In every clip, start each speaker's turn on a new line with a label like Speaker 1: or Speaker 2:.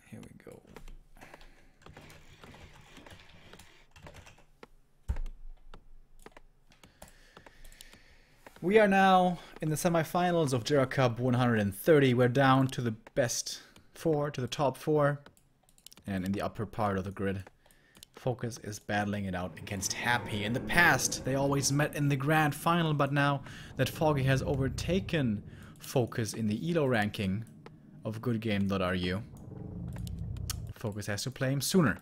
Speaker 1: Here we go. We are now in the semifinals of Gera Cup 130. We're down to the best four, to the top four. And in the upper part of the grid, FoCuS is battling it out against Happy. In the past, they always met in the grand final, but now that Foggy has overtaken FoCuS in the ELO ranking of goodgame.ru, FoCuS has to play him sooner.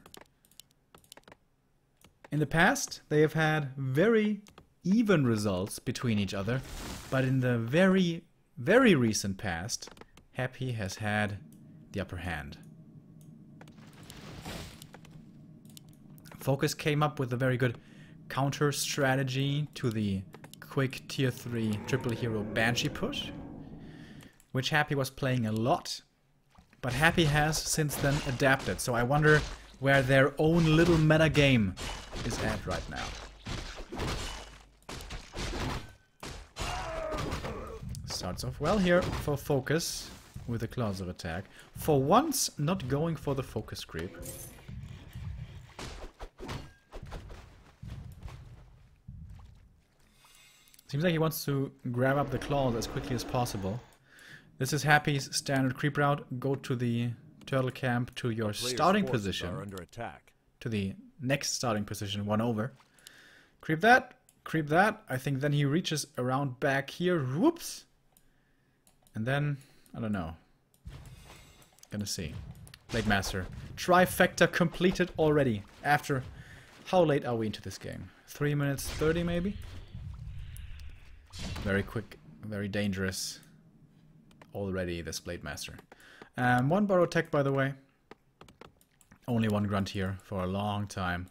Speaker 1: In the past, they have had very even results between each other, but in the very, very recent past, Happy has had the upper hand. FoCuS came up with a very good counter strategy to the quick tier 3 triple hero Banshee push, which Happy was playing a lot, but Happy has since then adapted, so I wonder where their own little meta game is at right now. Starts off well here for FoCuS with a claws of attack. For once, not going for the FoCuS creep. Seems like he wants to grab up the claws as quickly as possible. This is Happy's standard creep route. Go to the turtle camp to your starting position.
Speaker 2: Under attack.
Speaker 1: To the next starting position, one over. Creep that. Creep that. I think then he reaches around back here. Whoops. And then, I don't know. Gonna see. Blade Master. Trifecta completed already. After, how late are we into this game? 3 minutes 30 maybe? Very quick, very dangerous. Already this Blade Master. One borrow tech, by the way. Only one grunt here for a long time.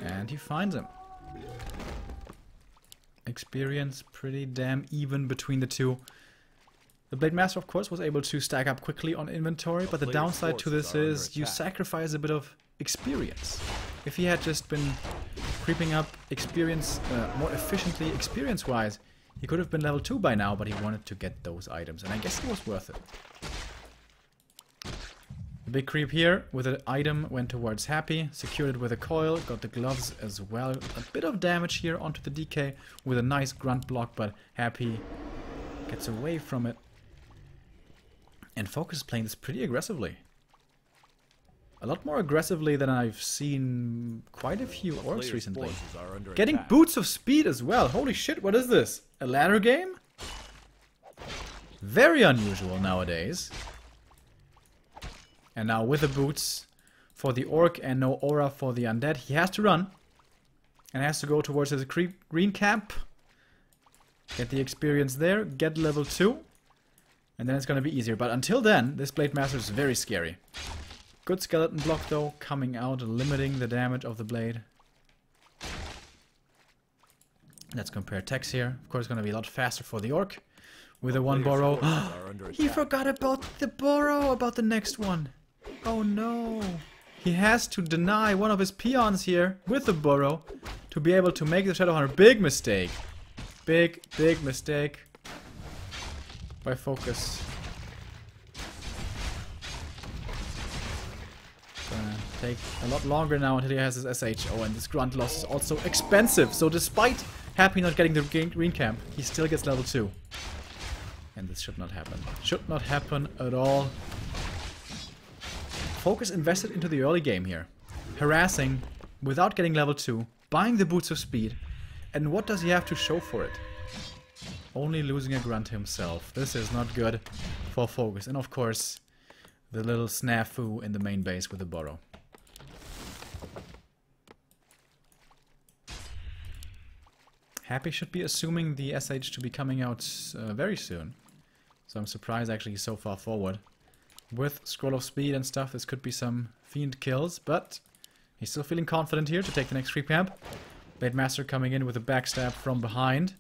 Speaker 1: And he finds him. Experience pretty damn even between the two. The Blade Master, of course, was able to stack up quickly on inventory, but the downside to this is you sacrifice a bit of experience. If he had just been creeping up experience more efficiently experience-wise, he could have been level 2 by now, but he wanted to get those items, and I guess it was worth it. The big creep here with an item went towards Happy, secured it with a coil, got the gloves as well. A bit of damage here onto the DK with a nice grunt block, but Happy gets away from it. And FoCuS is playing this pretty aggressively. A lot more aggressively than I've seen quite a few orcs recently. Getting boots of speed as well. Holy shit, what is this? A ladder game? Very unusual nowadays. And now with the boots for the orc and no aura for the undead, he has to run. And has to go towards his green camp. Get the experience there, get level 2. And then it's gonna be easier. But until then, this Blade Master is very scary. Good skeleton block though, coming out, limiting the damage of the blade. Let's compare techs here. Of course, it's gonna be a lot faster for the orc. With a one borrow. He forgot about the borrow, about the next one. Oh no. He has to deny one of his peons here with the borrow to be able to make the Shadowhunter. Big mistake. Big mistake by FoCuS. Gonna take a lot longer now until he has his SH. Oh, and this grunt loss is also expensive. So despite Happy not getting the green camp, he still gets level 2. And this should not happen. Should not happen at all. FoCuS invested into the early game here. Harassing without getting level 2. Buying the boots of speed. And what does he have to show for it? Only losing a grunt himself. This is not good for FoCuS. And of course, the little snafu in the main base with the borrow. Happy should be assuming the SH to be coming out very soon. So I'm surprised actually he's so far forward. With Scroll of Speed and stuff, this could be some fiend kills, but he's still feeling confident here to take the next creep camp. Blade Master coming in with a backstab from behind.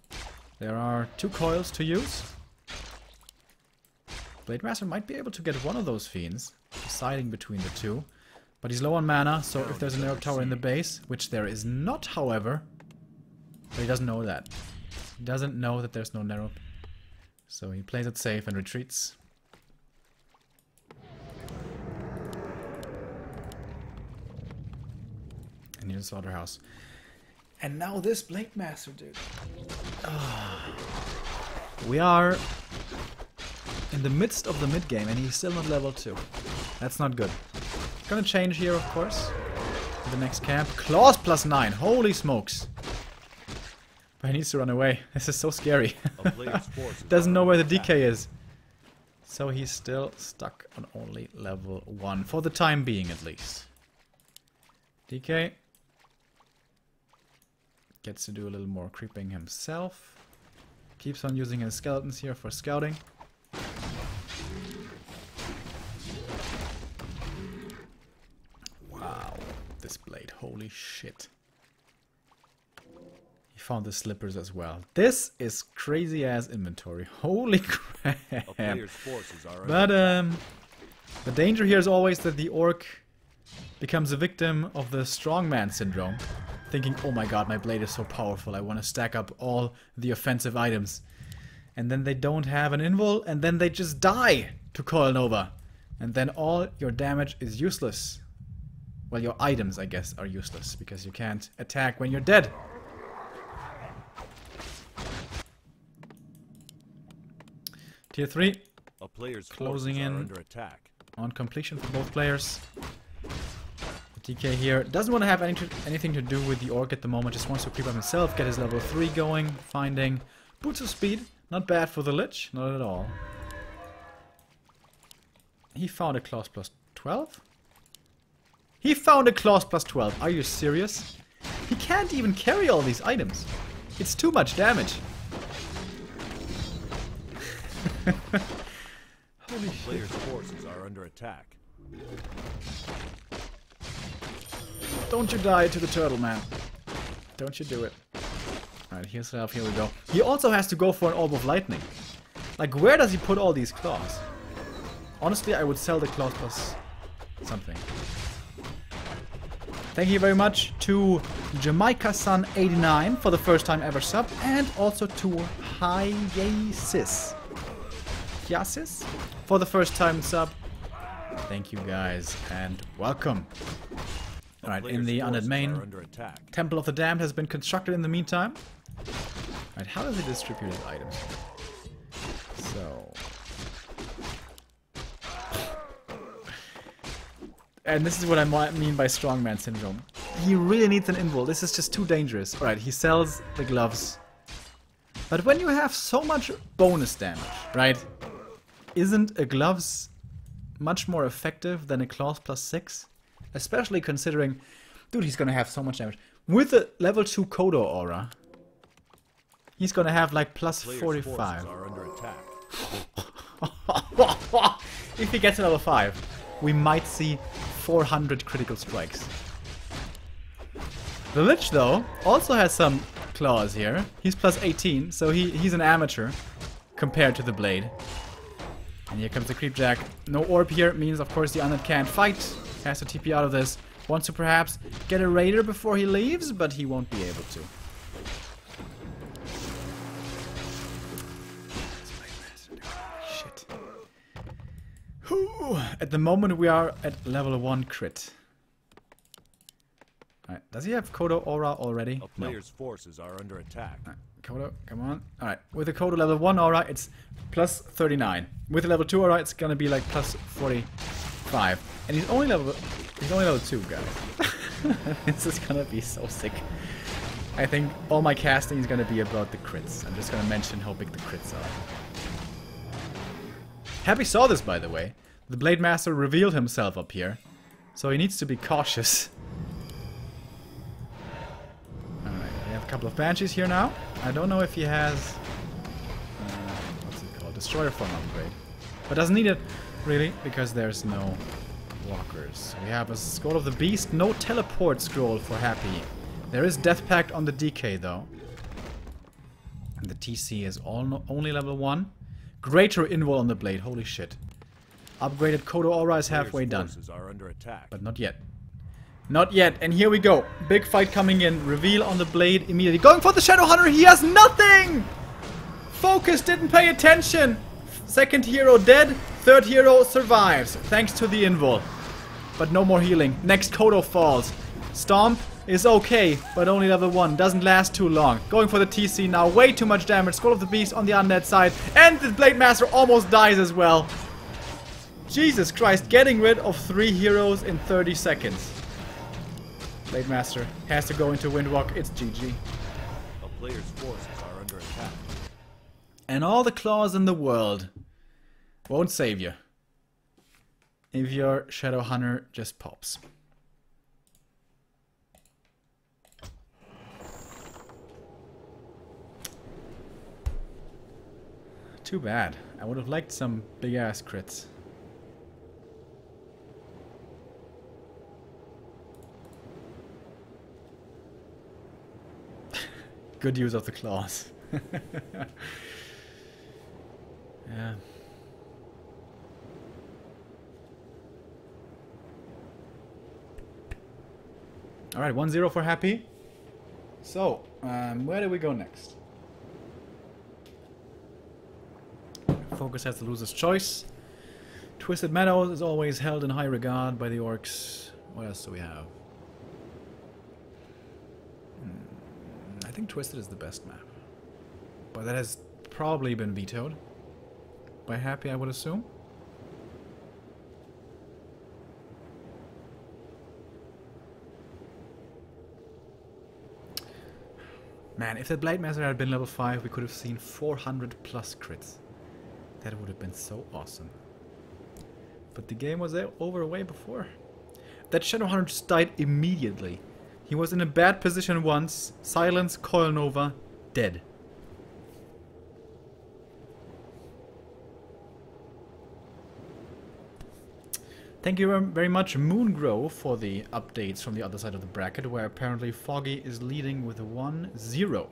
Speaker 1: There are 2 coils to use. Blade Master might be able to get one of those fiends, deciding between the 2. But he's low on mana, so if there's a nerve tower in the base, which there is not, however, but he doesn't know that. He doesn't know that there's no narrow. So he plays it safe and retreats. I need a slaughterhouse. And now this Blade Master, dude. We are in the midst of the mid game, and he's still not level 2. That's not good. Gonna change here, of course. The next camp. Claws +9. Holy smokes. But he needs to run away. This is so scary. Doesn't know where the DK is. So he's still stuck on only level 1. For the time being, at least. DK gets to do a little more creeping himself. Keeps on using his skeletons here for scouting. Wow, this blade, holy shit. He found the slippers as well. This is crazy ass inventory, holy crap. But the danger here is always that the orc becomes a victim of the strongman syndrome. Thinking, oh my god, my blade is so powerful, I want to stack up all the offensive items. And then they don't have an invul, and then they just die to Coil Nova. And then all your damage is useless. Well, your items, I guess, are useless, because you can't attack when you're dead. Tier 3, closing in
Speaker 2: under attack.
Speaker 1: On completion for both players. DK here doesn't want to have anything to do with the orc at the moment, just wants to creep up himself, get his level 3 going, finding boots of speed, not bad for the Lich, not at all. He found a claws +12? He found a claws +12, are you serious? He can't even carry all these items, it's too much damage. Holy shit.
Speaker 2: Players' forces are under attack.
Speaker 1: Don't you die to the turtle, man. Don't you do it. Alright, here's health, here we go. He also has to go for an Orb of Lightning. Like, where does he put all these claws? Honestly, I would sell the claws plus something. Thank you very much to Jamaica-san89 for the first time ever sub, and also to Hyasis for the first time sub. Thank you guys, and welcome. Alright, in the undead main, Temple of the Damned has been constructed in the meantime. Alright, how does he distribute his items? So... And this is what I mean by strongman syndrome. He really needs an invul. This is just too dangerous. Alright, he sells the gloves. But when you have so much bonus damage, right? Isn't a gloves much more effective than a claws +6? Especially considering... Dude, he's gonna have so much damage. With a level 2 Kodo aura, he's gonna have like +45. If he gets to level 5, we might see 400 critical strikes. The Lich, though, also has some claws here. He's +18, so he's an amateur compared to the Blade. And here comes the Creepjack. No orb here means, of course, the Undead can't fight. Has to TP out of this. Wants to perhaps get a Raider before he leaves, but he won't be able to. Shit. Whew. At the moment we are at level 1 crit. Alright, does he have Kodo aura already?
Speaker 2: A player's forces are under attack.
Speaker 1: Right, Kodo, come on. Alright, with the Kodo level 1 aura it's +39. With the level 2 aura it's gonna be like +45. And he's only level 2, guys. This is gonna be so sick. I think all my casting is gonna be about the crits. I'm just gonna mention how big the crits are. Happy saw this, by the way. The Blade Master revealed himself up here. So he needs to be cautious. Alright, we have a couple of Banshees here now. I don't know if he has... what's it called? Destroyer form upgrade. But doesn't need it, really, because there's no walkers. We have a Skull of the Beast. No teleport scroll for Happy. There is Death Pact on the DK, though. And the TC is only level 1. Greater invul on the blade. Holy shit. Upgraded Kodo aura is halfway done. But not yet. Not yet. And here we go. Big fight coming in. Reveal on the blade immediately. Going for the Shadow Hunter. He has nothing! FoCuS didn't pay attention. Second hero dead. Third hero survives. Thanks to the invul. But no more healing. Next Kodo falls. Stomp. is okay, but only level 1. Doesn't last too long. Going for the TC now. Way too much damage. Skull of the Beast on the undead side. And the Blade Master almost dies as well. Jesus Christ. Getting rid of 3 heroes in 30 seconds. Blade Master has to go into Windwalk. It's GG.
Speaker 2: A player's forces are under attack.
Speaker 1: And all the claws in the world won't save you if your Shadow Hunter just pops. Too bad. I would have liked some big ass crits. Good use of the claws. Yeah. Alright, 1-0 for Happy. So, where do we go next? FoCuS has the loser's choice. Twisted Meadows is always held in high regard by the orcs. What else do we have? I think Twisted is the best map. But that has probably been vetoed by Happy, I would assume. Man, if that Blade Master had been level 5, we could have seen 400 plus crits. That would have been so awesome. But the game was over way before. That Shadowhunter just died immediately. He was in a bad position once. Silence, Coil Nova, dead. Thank you very much, Moongrow, for the updates from the other side of the bracket, where apparently Foggy is leading with 1-0.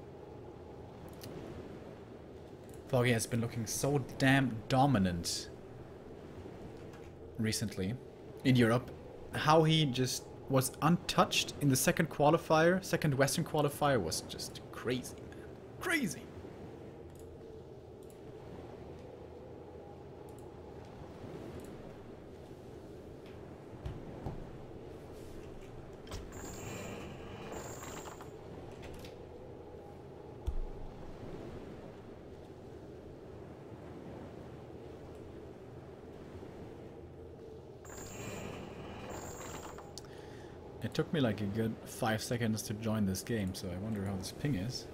Speaker 1: Foggy has been looking so damn dominant recently in Europe. How he just was untouched in the second qualifier, second Western qualifier, was just crazy, man. Crazy! It took me like a good 5 seconds to join this game, so I wonder how this ping is.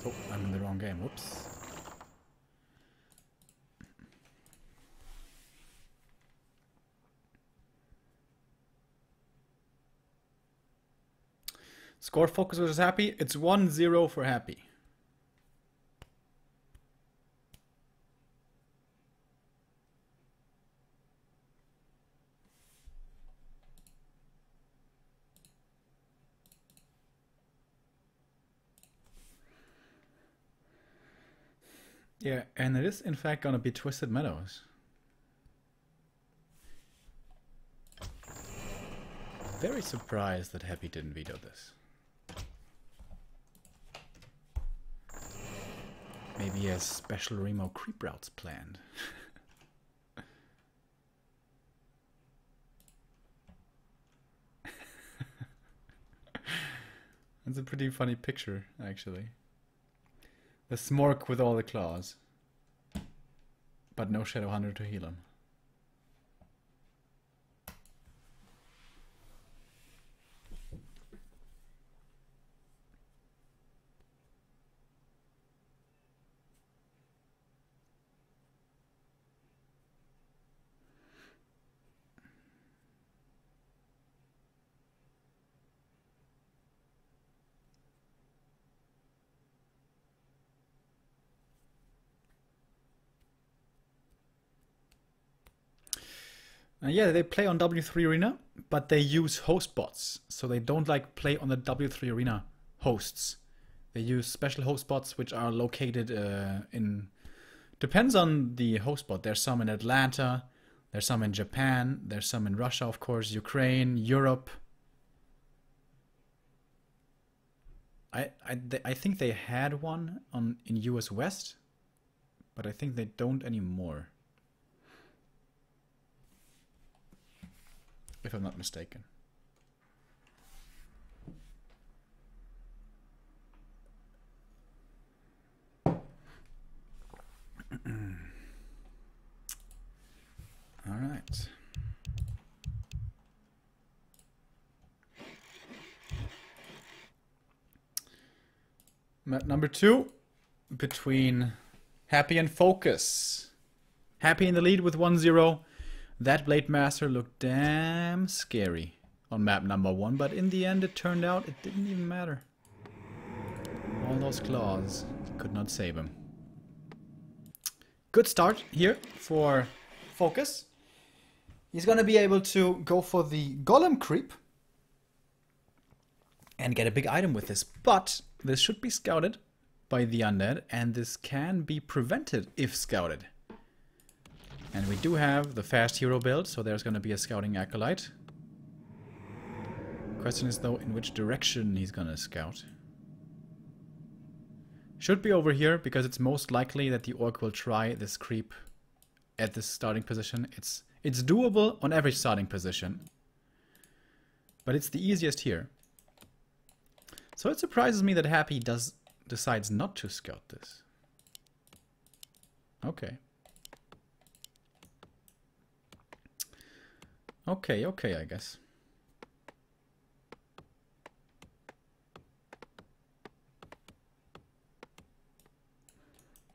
Speaker 1: Oh, I'm in the wrong game. Whoops. Score FoCuS versus Happy. It's 1-0 for Happy. Yeah, and it is in fact gonna be Twisted Meadows. Very surprised that Happy didn't veto this. Maybe he has special Remo creep routes planned. That's a pretty funny picture, actually. The Smork with all the claws. But no Shadowhunter to heal him. Yeah, they play on W3 Arena, but they use host bots. So they don't like play on the W3 Arena hosts. They use special host bots which are located in... Depends on the host bot. There's some in Atlanta, there's some in Japan, there's some in Russia, of course, Ukraine, Europe, I think they had one in US West, but I think they don't anymore. If I'm not mistaken. All right. Map number 2 between Happy and FoCuS. Happy in the lead with 1-0. That Blade Master looked damn scary on map number 1, but in the end it turned out it didn't even matter. All those claws could not save him. Good start here for FoCuS. He's gonna be able to go for the Golem creep and get a big item with this, but this should be scouted by the undead, and this can be prevented if scouted. And we do have the fast hero build, so there's going to be a scouting Acolyte. Question is though in which direction he's going to scout. Should be over here, because it's most likely that the orc will try this creep at this starting position. It's doable on every starting position, but it's the easiest here. So it surprises me that Happy decides not to scout this. Okay. Okay, I guess.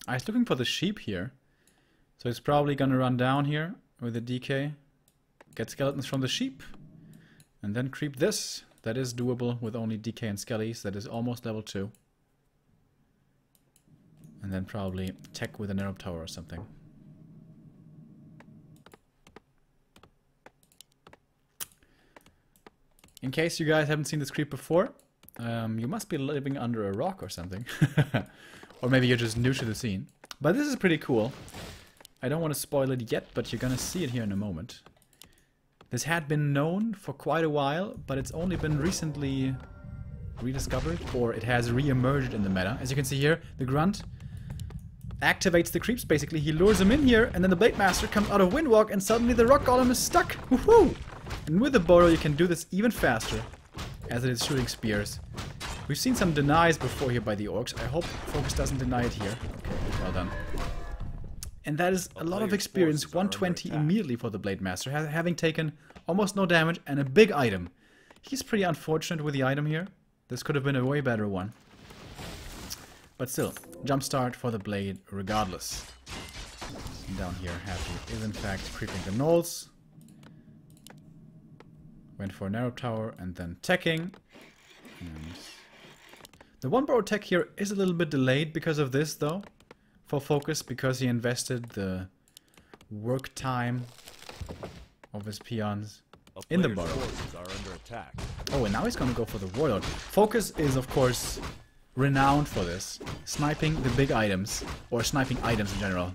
Speaker 1: I was looking for the sheep here. So he's probably gonna run down here with a DK, get skeletons from the sheep, and then creep this. That is doable with only DK and skellies. That is almost level 2. And then probably tech with an arrow tower or something. In case you guys haven't seen this creep before, you must be living under a rock or something. Or maybe you're just new to the scene. But this is pretty cool. I don't want to spoil it yet, but you're gonna see it here in a moment. This had been known for quite a while, but it's only been recently rediscovered, or it has re-emerged in the meta. As you can see here, the Grunt activates the creeps basically. He lures them in here, and then the Blade Master comes out of Windwalk, and suddenly the Rock Golem is stuck. Woohoo! And with the Burrow you can do this even faster, as it is shooting spears. We've seen some denies before here by the orcs. I hope FoCuS doesn't deny it here. Okay, well done. And that is a lot of experience, 120 immediately for the Blade Master, having taken almost no damage and a big item. He's pretty unfortunate with the item here. This could have been a way better one. But still, jump start for the Blade regardless. And down here, Happy is in fact creeping the knolls. Went for an arrow tower and then teching. And the one burrow tech here is a little bit delayed because of this though. For FoCuS, because he invested the work time of his peons in the burrow. Oh, and now he's gonna go for the warlord. FoCuS is of course renowned for this. Sniping the big items, or sniping items in general.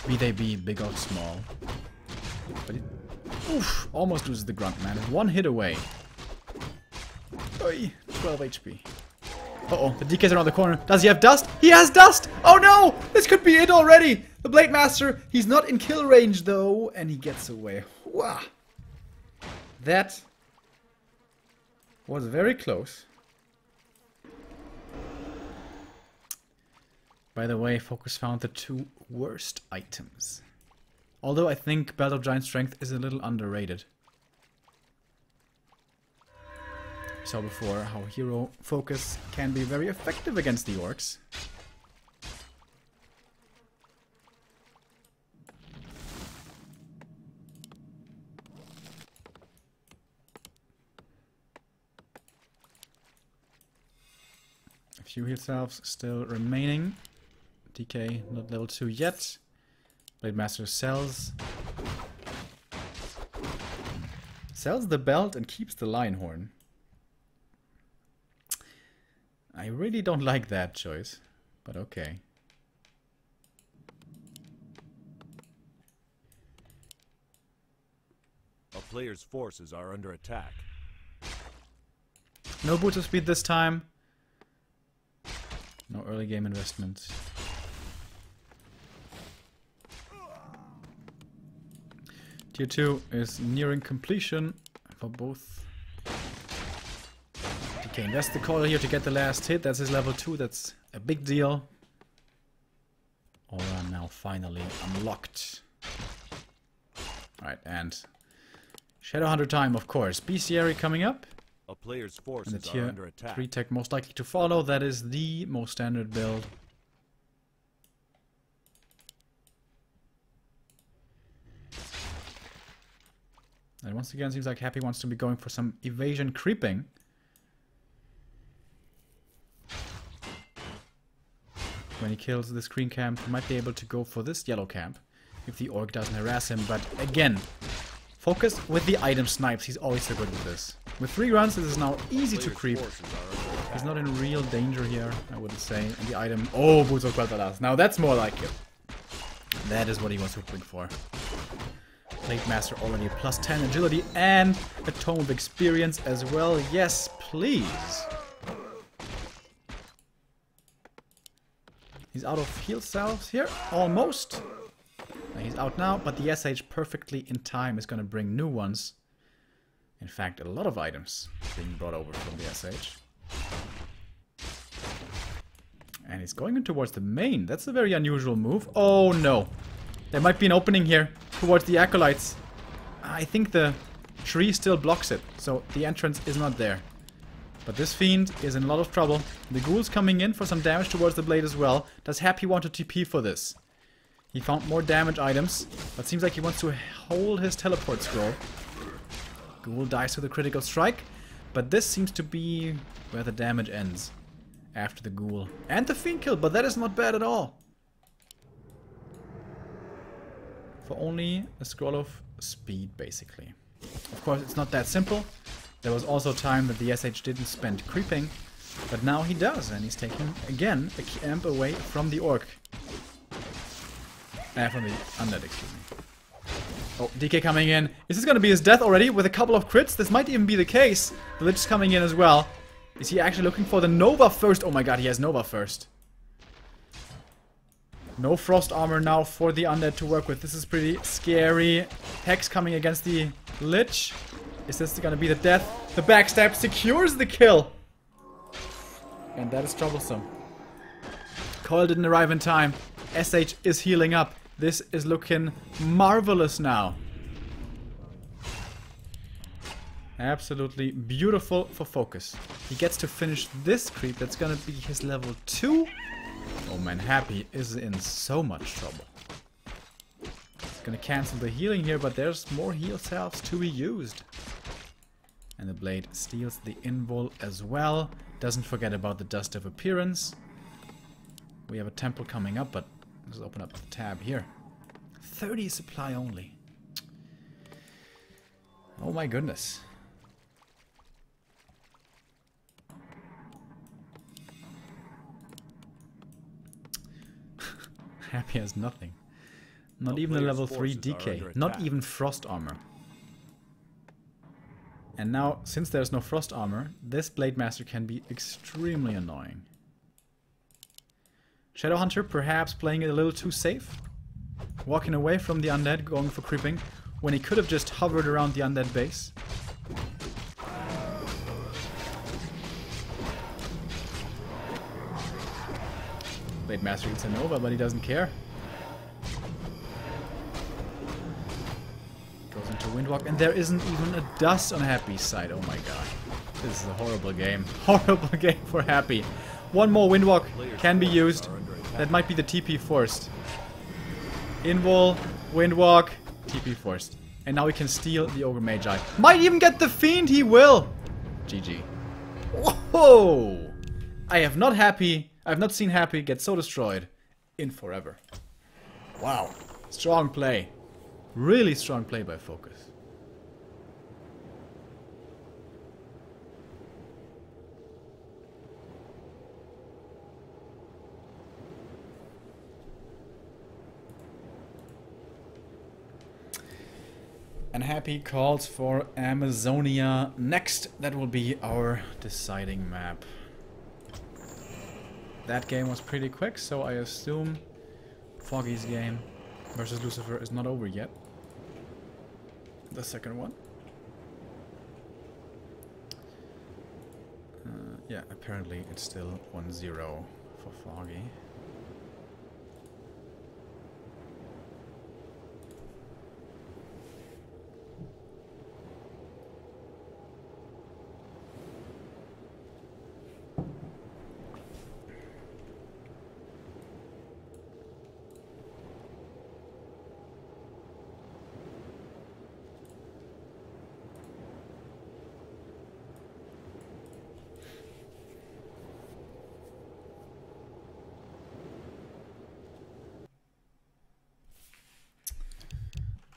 Speaker 1: Be they big or small. But it, oof, almost loses the Grunt, man. One hit away. Oy, 12 HP. Uh-oh, the DK's around the corner. Does he have dust? He has dust! Oh no! This could be it already! The Blade Master, he's not in kill range though, and he gets away. Wow. That was very close. By the way, FoCuS found the 2 worst items. Although I think Belt of Giant Strength is a little underrated. Saw before how hero FoCuS can be very effective against the orcs. A few heal salves still remaining. DK not level 2 yet. Blade Master sells the belt and keeps the lion horn. I really don't like that choice, but okay.
Speaker 2: A player's forces are under attack.
Speaker 1: No boots of speed this time. early game investment. Tier 2 is nearing completion for both. DK invests the coil here to get the last hit. That's his level 2. That's a big deal. Aura now finally unlocked. Alright, and Shadowhunter time, of course. Bestiary coming up.
Speaker 2: A player's
Speaker 1: And
Speaker 2: forces
Speaker 1: the
Speaker 2: are
Speaker 1: tier
Speaker 2: under attack.
Speaker 1: 3 tech most likely to follow. That is the most standard build. And once again, seems like Happy wants to be going for some evasion creeping. When he kills this green camp, he might be able to go for this yellow camp if the orc doesn't harass him. But again, FoCuS with the item snipes. He's always so good with this. With 3 runs, this is now easy to creep. He's not in real danger here, I wouldn't say. And the item... Oh, Boots of Quetzalcoatl. Now that's more like it. That is what he was hoping for. Blade Master already a plus 10 agility and a Tome of Experience as well. Yes, please. He's out of heal salves here, almost. He's out now, but the SH perfectly in time is going to bring new ones. In fact, a lot of items being brought over from the SH. And he's going in towards the main. That's a very unusual move. Oh no. There might be an opening here towards the Acolytes. I think the tree still blocks it, so the entrance is not there. But this fiend is in a lot of trouble. The ghoul's coming in for some damage towards the blade as well. Does Happy want to TP for this? He found more damage items, but seems like he wants to hold his teleport scroll. Ghoul dies to the critical strike, but this seems to be where the damage ends. After the ghoul. And the fiend kill, but that is not bad at all. For only a scroll of speed, basically. Of course, it's not that simple. There was also time that the SH didn't spend creeping, but now he does, and he's taking, again, a camp away from the orc. From the undead, excuse me. Oh, DK coming in. Is this going to be his death already with a couple of crits? This might even be the case. The Lich is coming in as well. Is he actually looking for the Nova first? Oh my god, he has Nova first. No frost armor now for the undead to work with. This is pretty scary. Hex coming against the Lich. Is this going to be the death? The backstab secures the kill. And that is troublesome. Coil didn't arrive in time. SH is healing up. This is looking marvelous now. Absolutely beautiful for FoCuS. He gets to finish this creep. That's gonna be his level 2. Oh man, Happy is in so much trouble. He's gonna cancel the healing here, but there's more heal salves to be used. And the blade steals the invul as well. Doesn't forget about the Dust of Appearance. We have a temple coming up, but let's open up the tab here. 30 supply only. Oh my goodness. Happy has nothing. Not even a level 3 DK. Not even frost armor. And now, since there's no frost armor, this Blade Master can be extremely annoying. Shadowhunter perhaps playing it a little too safe. Walking away from the undead, going for creeping, when he could have just hovered around the undead base. Blade Master eats a Nova, but he doesn't care. Goes into Windwalk, and there isn't even a dust on Happy's side. Oh my god. This is a horrible game. Horrible game for Happy. One more Windwalk can be used. That might be the TP forced. Invul, Windwalk, TP forced. And now we can steal the Ogre Magi. Might even get the Fiend, he will! GG. Whoa! I have not seen Happy get so destroyed in forever. Wow. Strong play. Really strong play by FoCuS. And Happy calls for Amazonia next. That will be our deciding map. that game was pretty quick, so I assume Foggy's game versus Lucifer is not over yet. The second one. Yeah, apparently it's still 1-0 for Foggy.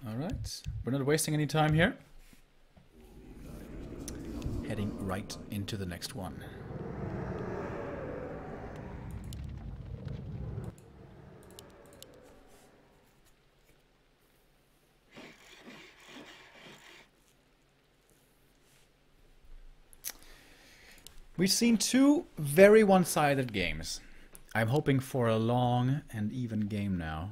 Speaker 1: Alright, we're not wasting any time here. Heading right into the next one. We've seen two very one-sided games. I'm hoping for a long and even game now.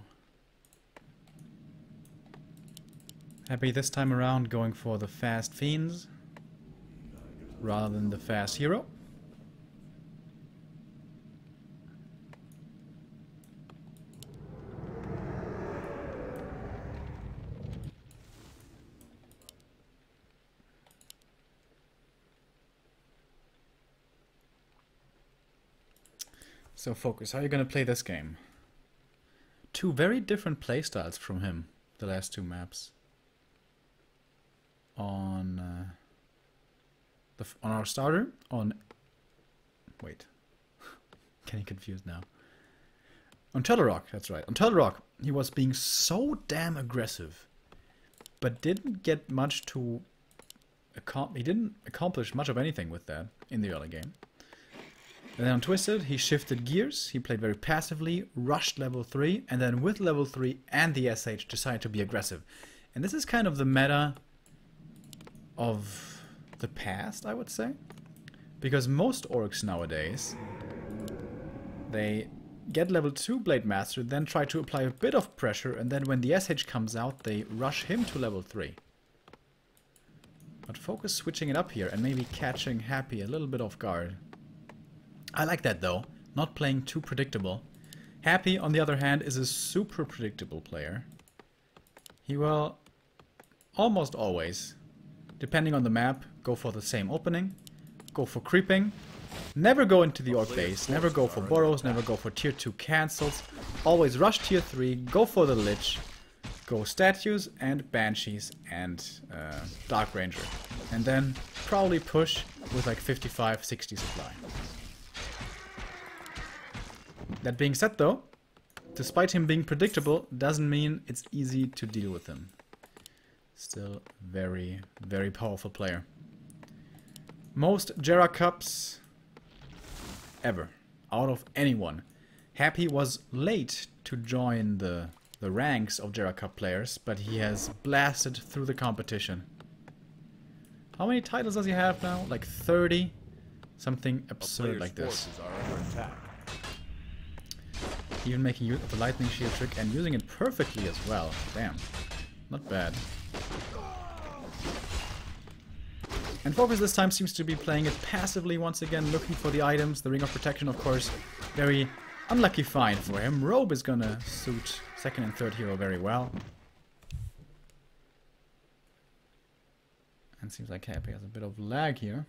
Speaker 1: Happy this time around going for the fast fiends rather than the fast hero. So FoCuS, how are you going to play this game? Two very different playstyles from him, the last two maps. On our starter, wait, getting confused now. On Telerock, that's right. On Telerock, he was being so damn aggressive, but didn't get much to. He didn't accomplish much of anything with that in the early game. And then on Twisted, he shifted gears. He played very passively, rushed level 3, and then with level 3 and the SH decided to be aggressive. And this is kind of the meta of the past, I would say, because most orcs nowadays, they get level 2 Blade Master, then try to apply a bit of pressure, and then when the SH comes out, they rush him to level 3. But FoCuS switching it up here and maybe catching Happy a little bit off guard. I like that though, not playing too predictable. Happy, on the other hand, is a super predictable player. He will almost always, depending on the map, go for the same opening, go for creeping, never go into the orc base, never go for burrows, never go for tier 2 cancels, always rush tier 3, go for the lich, go statues and banshees and dark ranger, and then probably push with like 55-60 supply. That being said though, despite him being predictable, doesn't mean it's easy to deal with him. Still very, very powerful player. Most Gera Cups ever, out of anyone. Happy was late to join the ranks of Gera Cup players, but he has blasted through the competition. How many titles does he have now? Like 30? Something absurd like this. Even making use of the lightning shield trick and using it perfectly as well. Damn. Not bad. And FoCuS this time seems to be playing it passively once again, looking for the items. The Ring of Protection, of course, very unlucky find for him. Robe is gonna suit second and third hero very well. And seems like Happy has a bit of lag here.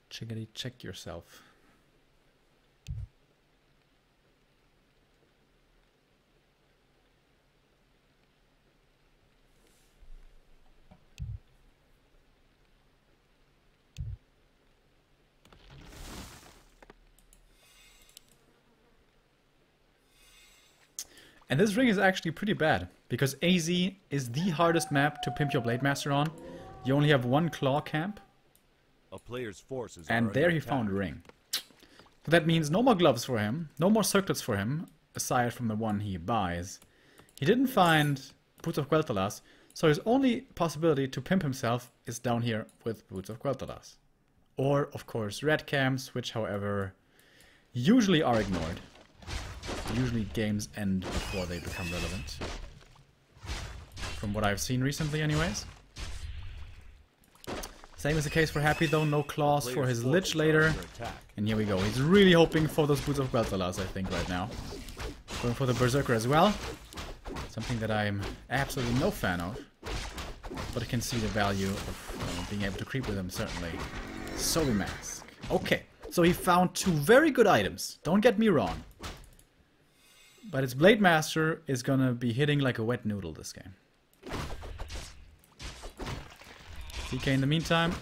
Speaker 1: Chickadee, check yourself. And this ring is actually pretty bad, because AZ is the hardest map to pimp your Blade Master on. You only have one claw camp.
Speaker 2: A player's forces
Speaker 1: and
Speaker 2: are
Speaker 1: there
Speaker 2: under
Speaker 1: he
Speaker 2: attack.
Speaker 1: found a ring. So that means no more gloves for him, no more circlets for him, aside from the one he buys. He didn't find Boots of Quel'Thalas, so his only possibility to pimp himself is down here with Boots of Quel'Thalas. Or, of course, red cams, which, however, usually are ignored. Usually games end before they become relevant. From what I've seen recently, anyways. Same is the case for Happy, though. No claws for his Lich later. And here we go. He's really hoping for those Boots of Quel'Thalas, I think, right now. Going for the Berserker as well. Something that I'm absolutely no fan of. But I can see the value of being able to creep with him, certainly. Sobi Mask. Okay, so he found 2 very good items. Don't get me wrong. But his Blade Master is gonna be hitting like a wet noodle this game. DK in the meantime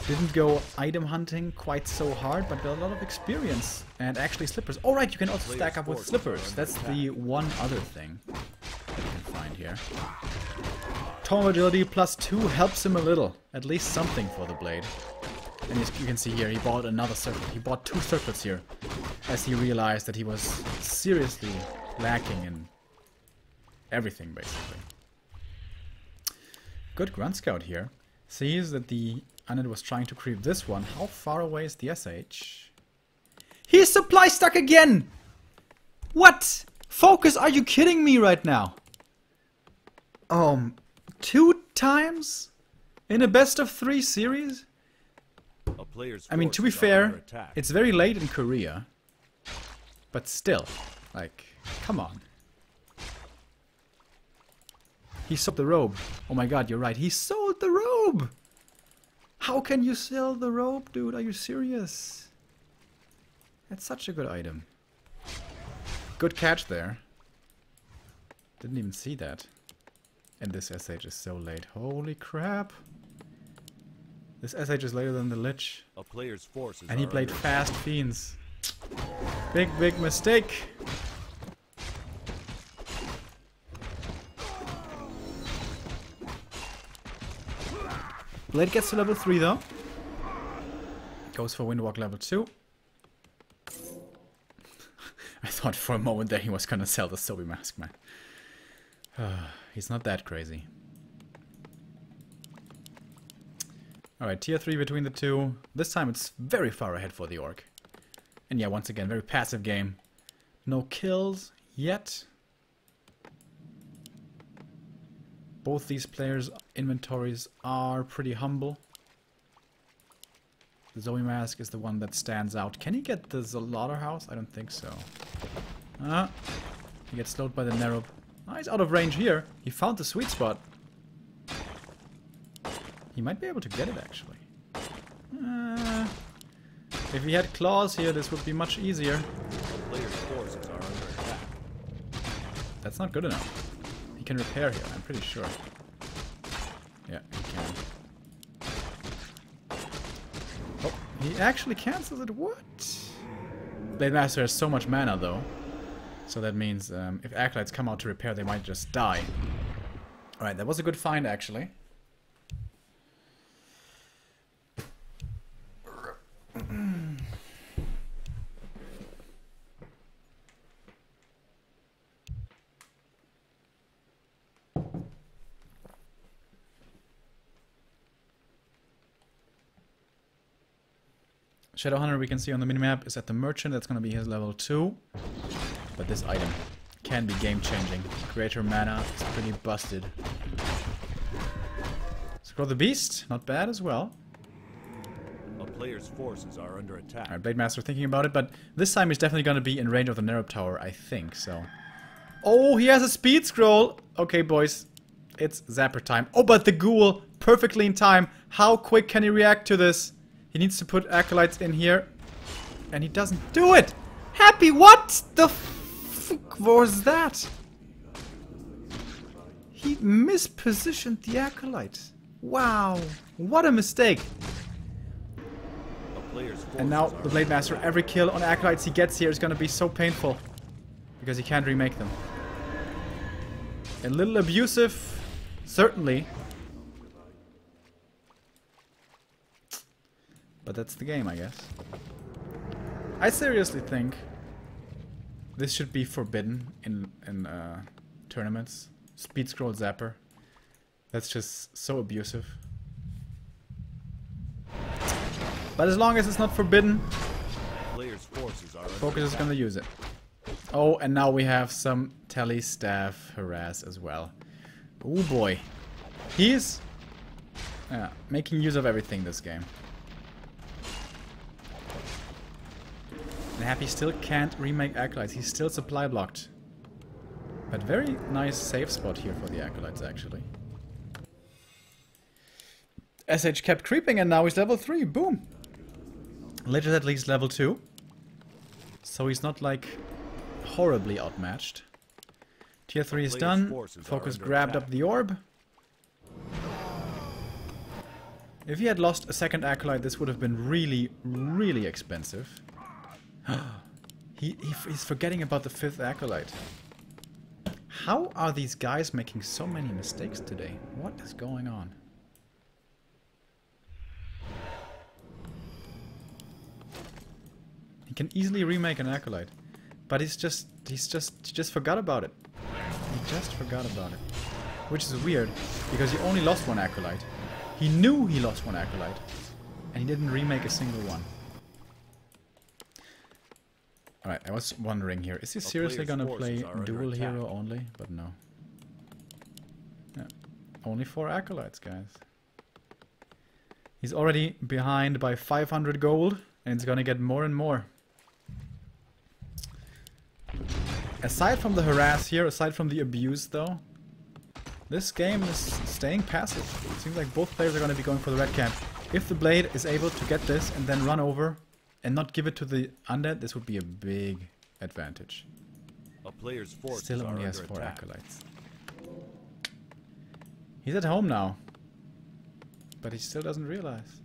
Speaker 1: didn't go item hunting quite so hard, but got a lot of experience. And actually slippers. Alright, you can also stack up with slippers. That's the one other thing that you can find here. Tome Agility +2 helps him a little. At least something for the blade. And you can see here, he bought another circlet. He bought 2 circlets here. As he realized that he was seriously lacking in everything, basically. Good Grunt Scout here. Sees that the Undead was trying to creep this one. How far away is the SH? He's supply stuck again! What? FoCuS, are you kidding me right now? 2 times? In a best of 3 series? I mean, to be fair, it's very late in Korea. But still, like, come on. He sold the robe. Oh my god, you're right. He sold the robe! How can you sell the robe, dude? Are you serious? That's such a good item. Good catch there. Didn't even see that. And this SH is so late. Holy crap. This SH is later than the Lich.
Speaker 2: A player's forces
Speaker 1: and he played fast Fiends. Big, big mistake. Blade gets to level 3 though. Goes for Windwalk level 2. I thought for a moment that he was gonna sell the Sobi Mask, man. He's not that crazy. Alright, tier 3 between the two. This time it's very far ahead for the Orc. And yeah, once again, very passive game. No kills yet. Both these players' inventories are pretty humble. The Zoe Mask is the one that stands out. Can he get the Slaughterhouse? I don't think so. He gets slowed by the Nerub. He's out of range here. He found the sweet spot. He might be able to get it, actually. If he had claws here, this would be much easier.
Speaker 2: Player's forces are under attack.
Speaker 1: That's not good enough. He can repair here, I'm pretty sure. Yeah, he can. Oh, he actually cancels it. What? Blade Master has so much mana, though. So that means if Acolytes come out to repair, they might just die. Alright, that was a good find, actually. Shadowhunter we can see on the minimap is at the Merchant. That's going to be his level 2. But this item can be game changing. Greater mana is pretty busted. Scroll the Beast, not bad as well.
Speaker 2: A player's forces are under attack.
Speaker 1: Alright, Blade Master thinking about it, but this time he's definitely going to be in range of the Nerub Tower, I think, so. Oh, he has a speed scroll! Okay, boys. It's Zapper time. Oh, but the Ghoul, perfectly in time. How quick can he react to this? He needs to put Acolytes in here. And he doesn't do it! Happy, what the fuck was that? He mispositioned the Acolyte. Wow, what a mistake. And now the Blade Master, every kill on Acolytes he gets here is gonna be so painful. Because he can't remake them. A little abusive, certainly. But that's the game, I guess. I seriously think this should be forbidden in tournaments. Speed scroll zapper. That's just so abusive. But as long as it's not forbidden,
Speaker 2: Players' forces are
Speaker 1: FoCuS is gonna use it. Oh, and now we have some tele staff harass as well. Oh boy. He's making use of everything this game. And Happy still can't remake Acolytes. He's still supply blocked. But very nice safe spot here for the Acolytes, actually. SH kept creeping and now he's level 3. Boom! Lich is at least level 2. So he's not, like, horribly outmatched. Tier 3 is done. FoCuS grabbed up the orb. If he had lost a second Acolyte, this would have been really, really expensive. He's forgetting about the 5th Acolyte. How are these guys making so many mistakes today? What is going on? He can easily remake an Acolyte. But he just forgot about it. He just forgot about it. Which is weird, because he only lost one Acolyte. He knew he lost one Acolyte. And he didn't remake a single one. Alright, I was wondering here, is he seriously gonna play dual hero only? But no. Yeah. Only 4 Acolytes, guys. He's already behind by 500 gold, and it's gonna get more and more. Aside from the harass here, aside from the abuse though, this game is staying passive. It seems like both players are gonna be going for the red camp. If the Blade is able to get this and then run over and not give it to the undead, this would be a big advantage.
Speaker 2: A player's forces
Speaker 1: Still only
Speaker 2: are
Speaker 1: has
Speaker 2: under
Speaker 1: 4
Speaker 2: attack.
Speaker 1: Acolytes. He's at home now. But he still doesn't realize.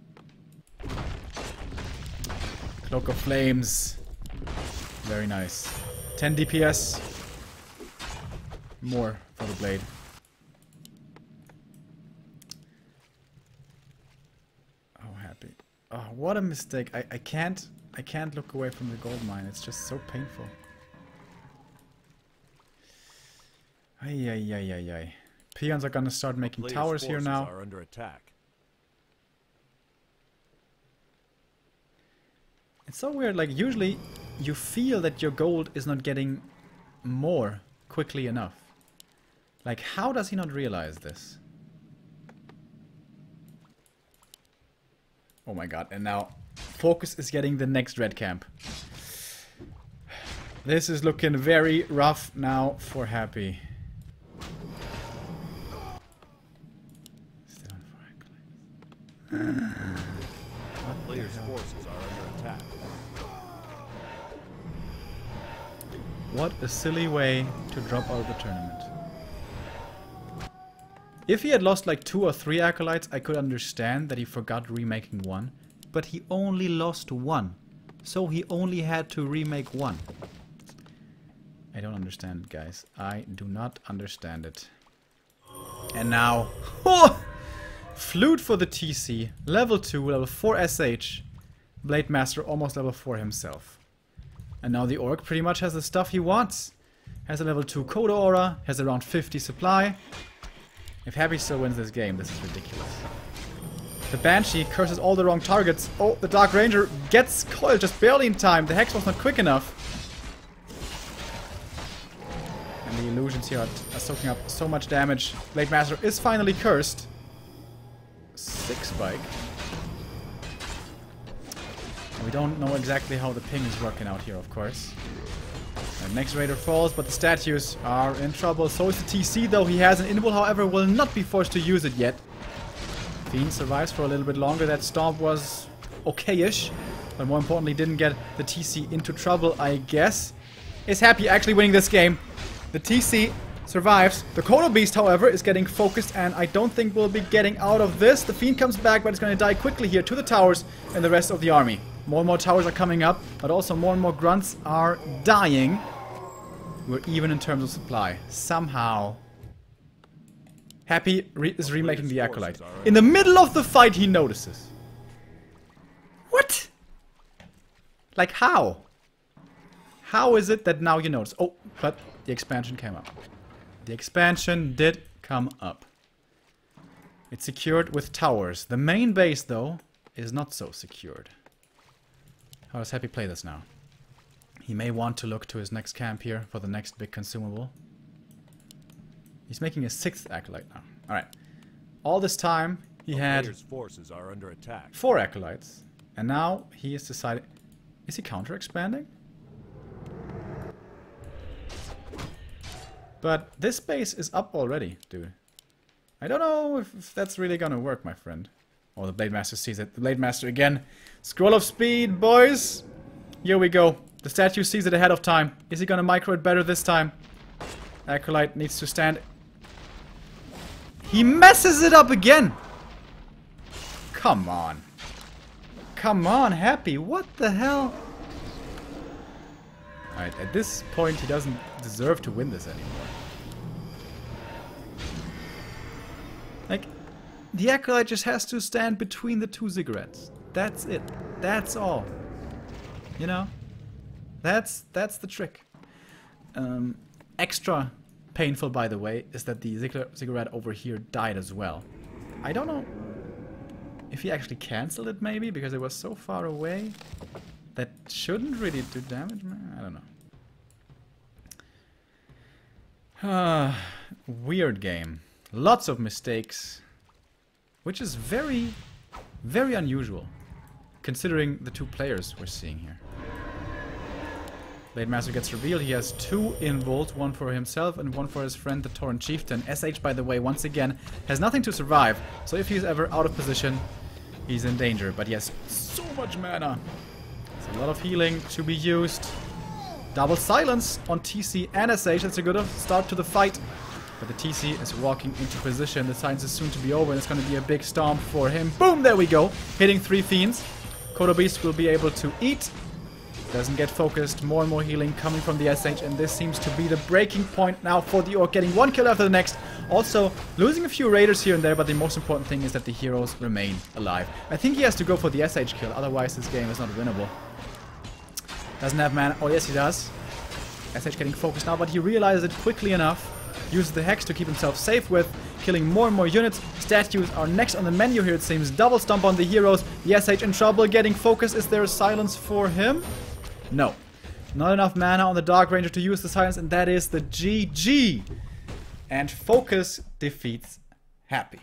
Speaker 1: Cloak of Flames. Very nice. 10 DPS. More for the Blade. Oh, Happy. Oh, what a mistake. I can't look away from the gold mine. It's just so painful. Ay, ay, ay, ay, ay. Peons are gonna start making
Speaker 2: Players'
Speaker 1: towers here
Speaker 2: forces
Speaker 1: now.
Speaker 2: are under attack.
Speaker 1: It's so weird, like usually you feel that your gold is not getting more quickly enough. Like, how does he not realize this? Oh my god, and now FoCuS is getting the next red camp. This is looking very rough now for Happy. Still on 4 Acolytes.
Speaker 2: Players' forces are under attack.
Speaker 1: What a silly way to drop out of the tournament. If he had lost like 2 or 3 Acolytes, I could understand that he forgot remaking 1. But he only lost 1. So he only had to remake 1. I don't understand it, guys. I do not understand it. And now... Oh! Flute for the TC. Level 2, level 4 SH. Blade Master almost level 4 himself. And now the Orc pretty much has the stuff he wants. Has a level 2 Coda Aura, has around 50 supply. If Happy still wins this game, this is ridiculous. The Banshee curses all the wrong targets. Oh, the Dark Ranger gets coiled just barely in time. The Hex was not quick enough. And the illusions here are soaking up so much damage. Blade Master is finally cursed. 6 spike. We don't know exactly how the ping is working out here, of course. And next Raider falls, but the statues are in trouble. So is the TC, though. He has an invul, however, will not be forced to use it yet. Fiend survives for a little bit longer. That stomp was okay-ish, but more importantly, didn't get the TC into trouble, I guess. Is Happy actually winning this game? The TC survives. The Kodo Beast, however, is getting focused, and I don't think we'll be getting out of this. The Fiend comes back, but it's going to die quickly here to the towers and the rest of the army. More and more towers are coming up, but also more and more grunts are dying. We're even in terms of supply. Somehow. Happy is remaking the Acolyte. In the middle of the fight, he notices. What? Like, how? How is it that now you notice? Oh, but the expansion came up. The expansion did come up. It's secured with towers. The main base, though, is not so secured. How does Happy play this now? He may want to look to his next camp here for the next big consumable. He's making a 6th Acolyte now. Alright. All this time, he had
Speaker 2: player's forces are under attack.
Speaker 1: 4 Acolytes. And now he has decided... Is he counter-expanding? But this base is up already, dude. I don't know if that's really gonna work, my friend. Oh, the Blade Master sees it. The Blade Master again. Scroll of speed, boys! Here we go. The statue sees it ahead of time. Is he gonna micro it better this time? Acolyte needs to stand. He messes it up again! Come on. Come on, Happy. What the hell? Alright, at this point he doesn't deserve to win this anymore. Like, the Acolyte just has to stand between the 2 ziggurats. That's it. That's all. You know? That's the trick. Extra painful, by the way, is that the ziggurat over here died as well. I don't know if he actually cancelled it, maybe, because it was so far away. That shouldn't really do damage, man. I don't know. Weird game. Lots of mistakes. Which is very, very unusual. Considering the 2 players we're seeing here. Blade Master gets revealed. He has 2 involts, one for himself and one for his friend, the Tauren Chieftain. SH, by the way, once again, has nothing to survive. So if he's ever out of position, he's in danger. But he has so much mana. There's a lot of healing to be used. Double silence on TC and SH. That's a good start to the fight. But the TC is walking into position. The silence is soon to be over, and it's going to be a big stomp for him. Boom! There we go. Hitting 3 fiends. Kodo Beast will be able to eat. Doesn't get focused. More and more healing coming from the SH, and this seems to be the breaking point now for the Orc, getting 1 kill after the next. Also, losing a few raiders here and there, but the most important thing is that the heroes remain alive. I think he has to go for the SH kill, otherwise this game is not winnable. Doesn't have mana. Oh, yes, he does. SH getting focused now, but he realizes it quickly enough. Uses the Hex to keep himself safe with, killing more and more units. Statues are next on the menu here, it seems. Double stomp on the heroes. The SH in trouble, getting focused. Is there a silence for him? No. Not enough mana on the Dark Ranger to use the silence, and that is the GG. And FoCuS defeats Happy.